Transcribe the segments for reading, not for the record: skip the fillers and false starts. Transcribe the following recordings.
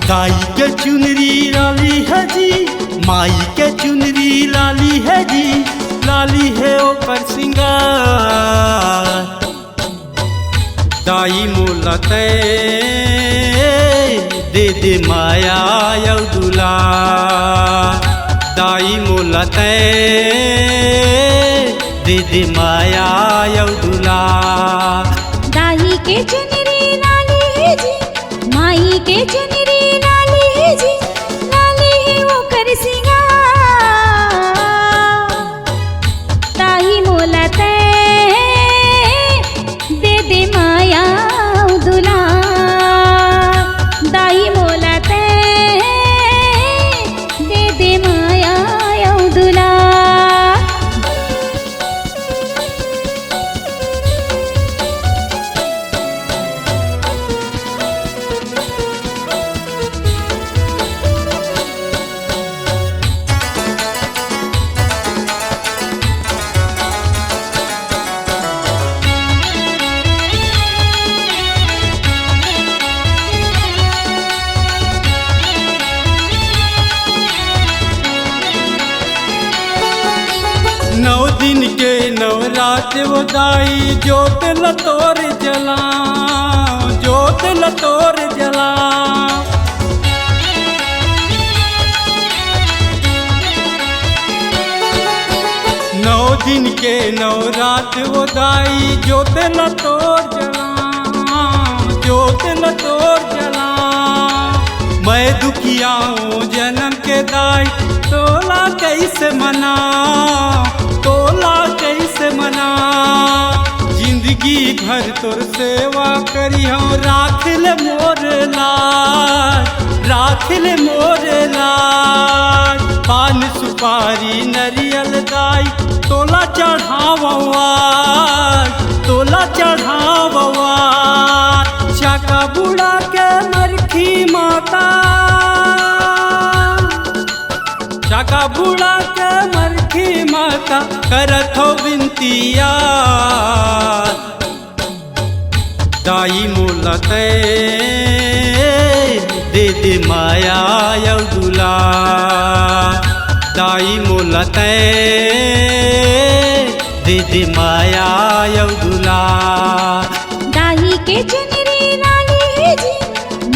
दाई के चुनरी लाली है जी, माई के चुनरी लाली है जी, लाली है ओकर सिंगार। दाई मोला तै दे दे माया यौ दुलार। दाई मोला तै दे दे माया यौ दुलार। दाई के चुनरी लाली है जी, माई के चुनरी लाली है जी, लाली है ओकर सिंगार। दाई मोला तै दे दे माया दुलार। दाई मोला तै दे दे माया दुलार। नौ दिन के नवरात वो दाई जोत लतोर जला, जोत लतोर जला। नौ दिन के नवरात वो दाई जोत लतोर जला, जोत लतोर जला। मैं दुखिया हूँ जन्म के दाई, तोला कैसे मना, तोला कैसे मना। जिंदगी भर तोर सेवा करी हम, राख ले मोर लाज, राख ले मोर लाज। पान सुपारी नरियल दाई तोला चढ़ावा, तोला चढ़ावा। चाका बुढ़ा के मरखी माता, चाका बुढ़ा के मरखी माता करत हो बिनतिया। दाई मोला तै दे दे माया यौ दुलार। दाई मोला तै दे दे माया यौ दुलार। दाई के चुनरी लाली है जी,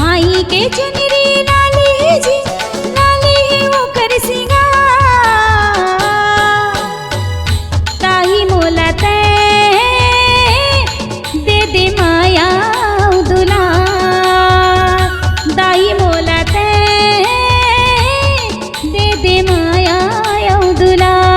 माई के चुनरी लाली है जी, लाली है ओकर सिंगार। दाई मोला तै दे दे माया दुलार। दाई मोला तै दे दे माया दुलार।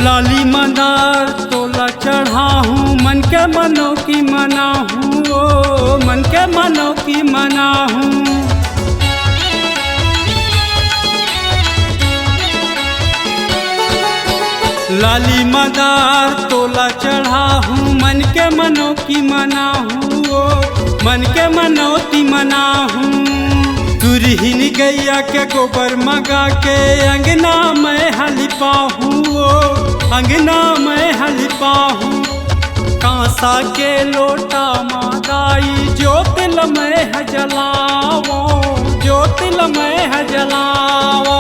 लाली मदार तोला चढ़ा हूँ, मन के मनो की मना हूँ, ओ मन के मनो की मना हूँ। लाली मदार तोला चढ़ा हूँ, मन के मनो की मना हूँ, ओ मन के मनोती मना हूँ। दुरहिन गैया के गोबर मगा के अंगना में हलिपा हूँ, अंगना में हलिपा हूँ। कांसा के लोटा मादाई ज्योतिल में है जलावो, ज्योतिल में है जलावो।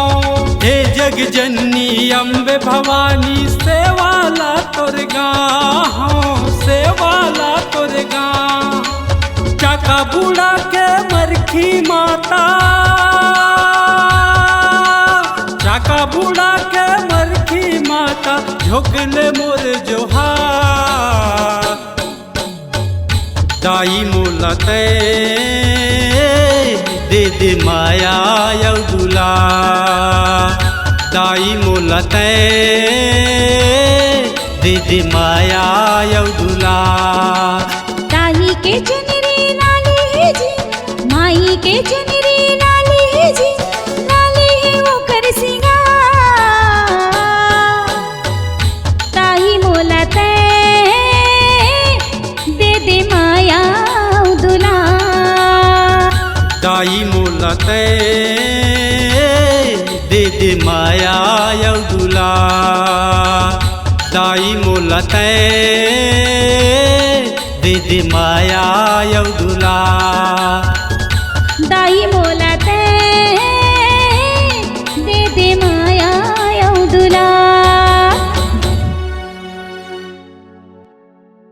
हे जग जननी अम्बे भवानी सेवाला तोर गाँव, सेवाला तोर गाँव। चाका बूढ़ा के मरखी माता, चाका बूढ़ा के मरखी माता झोंकले मोर जोहार। दाई मोला तै दे दे माया यौ दुलार। दाई मोला तै दे दे माया यौ दुलार। दाई के चुनरी लाली है जी, माई के चुनरी तै दे दे माया यौ दुला दाई मोला